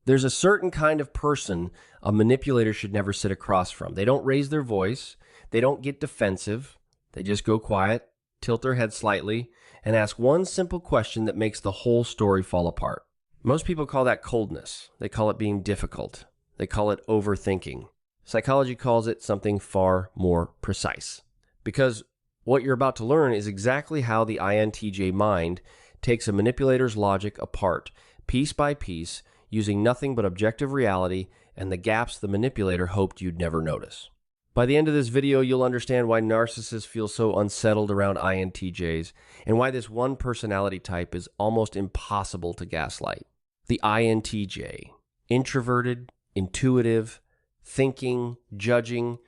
There's a certain kind of person a manipulator should never sit across from. They don't raise their voice. They don't get defensive. They just go quiet, tilt their head slightly, and ask one simple question that makes the whole story fall apart. Most people call that coldness. They call it being difficult. They call it overthinking. Psychology calls it something far more precise. Because what you're about to learn is exactly how the INTJ mind takes a manipulator's logic apart, piece by piece, using nothing but objective reality and the gaps the manipulator hoped you'd never notice. By the end of this video, you'll understand why narcissists feel so unsettled around INTJs and why this one personality type is almost impossible to gaslight. The INTJ, introverted, intuitive, thinking, judging,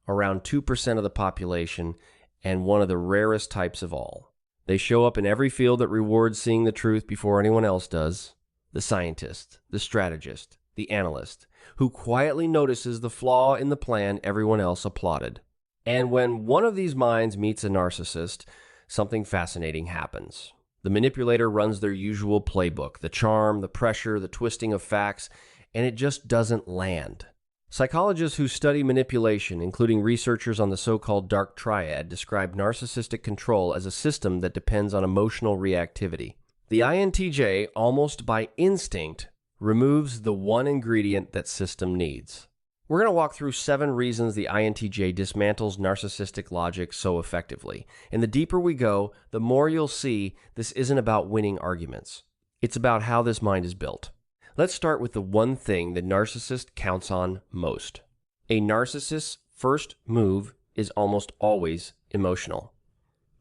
around 2% of the population, and one of the rarest types of all. They show up in every field that rewards seeing the truth before anyone else does. The scientist, the strategist, the analyst, who quietly notices the flaw in the plan everyone else applauded. And when one of these minds meets a narcissist, something fascinating happens. The manipulator runs their usual playbook, the charm, the pressure, the twisting of facts, and it just doesn't land. Psychologists who study manipulation, including researchers on the so-called dark triad, describe narcissistic control as a system that depends on emotional reactivity. The INTJ, almost by instinct, removes the one ingredient that system needs. We're going to walk through 7 reasons the INTJ dismantles narcissistic logic so effectively. And the deeper we go, the more you'll see this isn't about winning arguments. It's about how this mind is built. Let's start with the one thing the narcissist counts on most. A narcissist's first move is almost always emotional.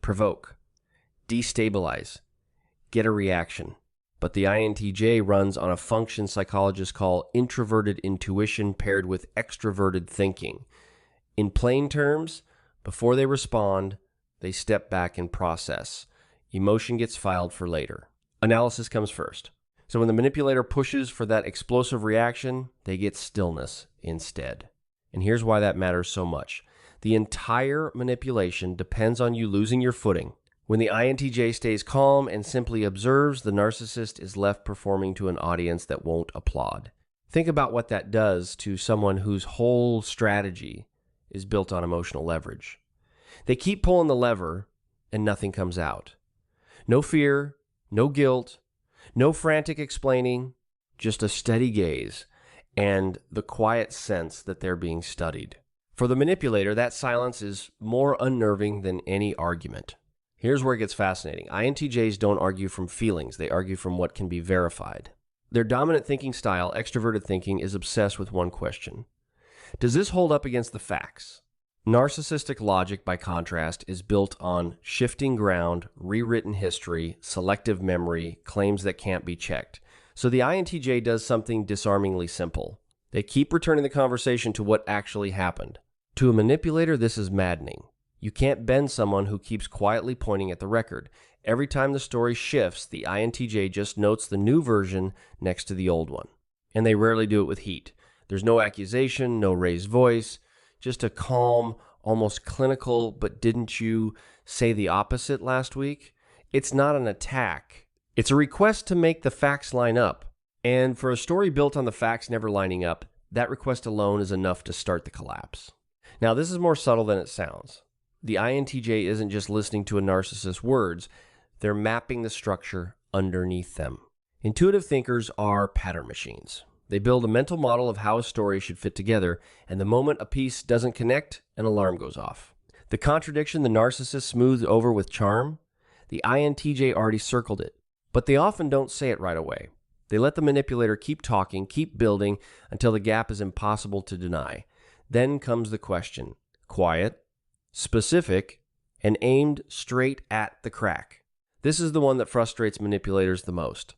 Provoke. Destabilize. Get a reaction. But the INTJ runs on a function psychologists call introverted intuition paired with extroverted thinking. In plain terms, before they respond, they step back and process. Emotion gets filed for later. Analysis comes first. So when the manipulator pushes for that explosive reaction, they get stillness instead. And here's why that matters so much. The entire manipulation depends on you losing your footing. When the INTJ stays calm and simply observes, the narcissist is left performing to an audience that won't applaud. Think about what that does to someone whose whole strategy is built on emotional leverage. They keep pulling the lever and nothing comes out. No fear, no guilt, no frantic explaining, just a steady gaze and the quiet sense that they're being studied. For the manipulator, that silence is more unnerving than any argument. Here's where it gets fascinating. INTJs don't argue from feelings. They argue from what can be verified. Their dominant thinking style, extroverted thinking, is obsessed with one question. Does this hold up against the facts? Narcissistic logic, by contrast, is built on shifting ground, rewritten history, selective memory, claims that can't be checked. So the INTJ does something disarmingly simple. They keep returning the conversation to what actually happened. To a manipulator, this is maddening. You can't bend someone who keeps quietly pointing at the record. Every time the story shifts, the INTJ just notes the new version next to the old one. And they rarely do it with heat. There's no accusation, no raised voice, just a calm, almost clinical, but didn't you say the opposite last week? It's not an attack. It's a request to make the facts line up. And for a story built on the facts never lining up, that request alone is enough to start the collapse. Now, this is more subtle than it sounds. The INTJ isn't just listening to a narcissist's words, they're mapping the structure underneath them. Intuitive thinkers are pattern machines. They build a mental model of how a story should fit together, and the moment a piece doesn't connect, an alarm goes off. The contradiction the narcissist smoothed over with charm, the INTJ already circled it, but they often don't say it right away. They let the manipulator keep talking, keep building, until the gap is impossible to deny. Then comes the question, quiet, specific, and aimed straight at the crack. This is the one that frustrates manipulators the most.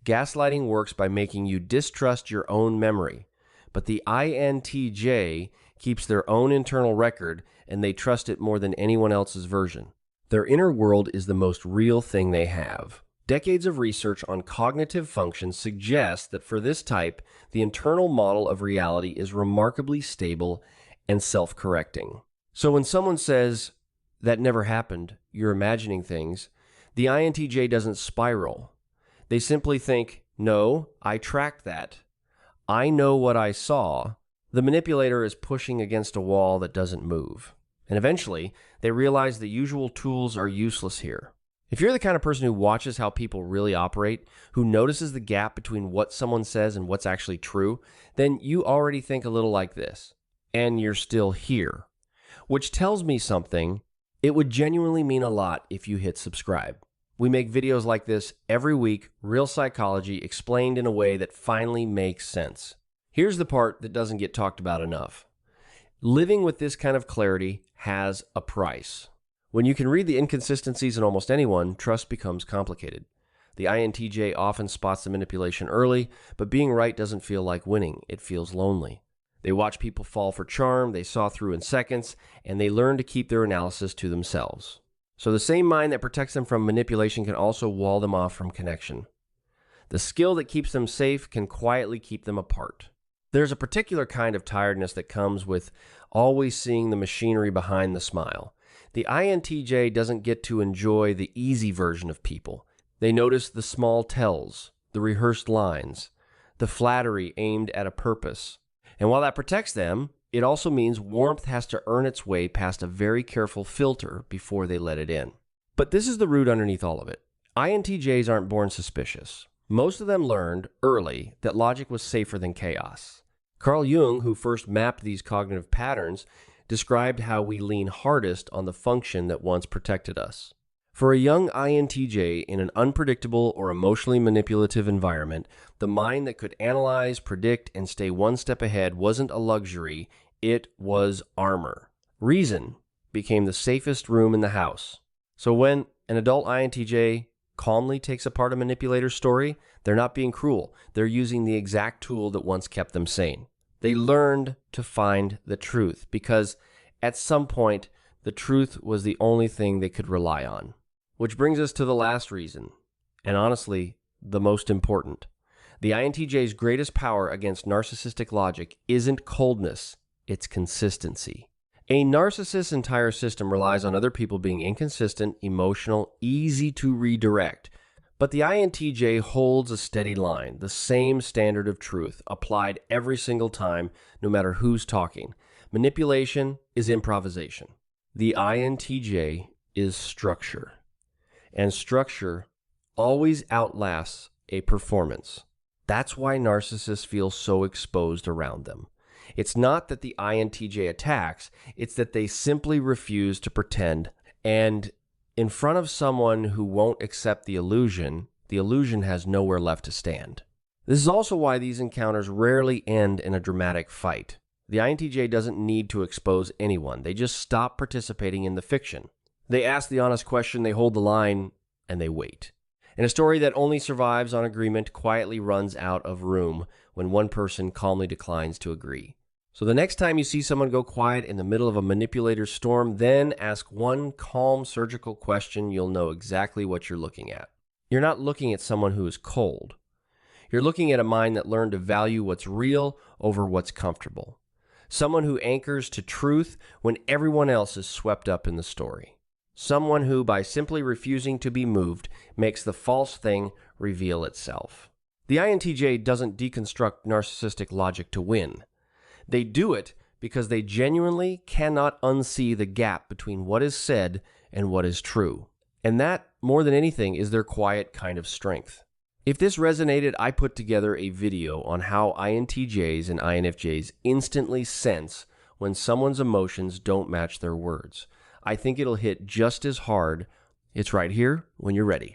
Gaslighting works by making you distrust your own memory, but the INTJ keeps their own internal record and they trust it more than anyone else's version. Their inner world is the most real thing they have. Decades of research on cognitive functions suggest that for this type, the internal model of reality is remarkably stable and self-correcting. So when someone says, "That never happened, you're imagining things," the INTJ doesn't spiral. They simply think, "No, I tracked that. I know what I saw, the manipulator is pushing against a wall that doesn't move. And eventually, they realize the usual tools are useless here. If you're the kind of person who watches how people really operate, who notices the gap between what someone says and what's actually true, then you already think a little like this. And you're still here. Which tells me something. It would genuinely mean a lot if you hit subscribe. We make videos like this every week, real psychology explained in a way that finally makes sense. Here's the part that doesn't get talked about enough. Living with this kind of clarity has a price. When you can read the inconsistencies in almost anyone, trust becomes complicated. The INTJ often spots the manipulation early, but being right doesn't feel like winning. It feels lonely. They watch people fall for charm, they saw through in seconds, and they learn to keep their analysis to themselves. So the same mind that protects them from manipulation can also wall them off from connection. The skill that keeps them safe can quietly keep them apart. There's a particular kind of tiredness that comes with always seeing the machinery behind the smile. The INTJ doesn't get to enjoy the easy version of people. They notice the small tells, the rehearsed lines, the flattery aimed at a purpose. And while that protects them, it also means warmth has to earn its way past a very careful filter before they let it in. But this is the root underneath all of it. INTJs aren't born suspicious. Most of them learned early that logic was safer than chaos. Carl Jung, who first mapped these cognitive patterns, described how we lean hardest on the function that once protected us. For a young INTJ in an unpredictable or emotionally manipulative environment, the mind that could analyze, predict, and stay one step ahead wasn't a luxury, it was armor. Reason became the safest room in the house. So when an adult INTJ calmly takes apart a manipulator's story, they're not being cruel. They're using the exact tool that once kept them sane. They learned to find the truth because at some point, the truth was the only thing they could rely on. Which brings us to the last reason, and honestly, the most important. The INTJ's greatest power against narcissistic logic isn't coldness, it's consistency. A narcissist's entire system relies on other people being inconsistent, emotional, easy to redirect. But the INTJ holds a steady line, the same standard of truth, applied every single time, no matter who's talking. Manipulation is improvisation. The INTJ is structure. And structure always outlasts a performance. That's why narcissists feel so exposed around them. It's not that the INTJ attacks, it's that they simply refuse to pretend. And in front of someone who won't accept the illusion has nowhere left to stand. This is also why these encounters rarely end in a dramatic fight. The INTJ doesn't need to expose anyone. They just stop participating in the fiction. They ask the honest question, they hold the line, and they wait. And a story that only survives on agreement quietly runs out of room when one person calmly declines to agree. So the next time you see someone go quiet in the middle of a manipulator's storm, then ask one calm, surgical question. You'll know exactly what you're looking at. You're not looking at someone who is cold. You're looking at a mind that learned to value what's real over what's comfortable. Someone who anchors to truth when everyone else is swept up in the story. Someone who, by simply refusing to be moved, makes the false thing reveal itself. The INTJ doesn't deconstruct narcissistic logic to win. They do it because they genuinely cannot unsee the gap between what is said and what is true. And that, more than anything, is their quiet kind of strength. If this resonated, I put together a video on how INTJs and INFJs instantly sense when someone's emotions don't match their words. I think it'll hit just as hard. It's right here when you're ready.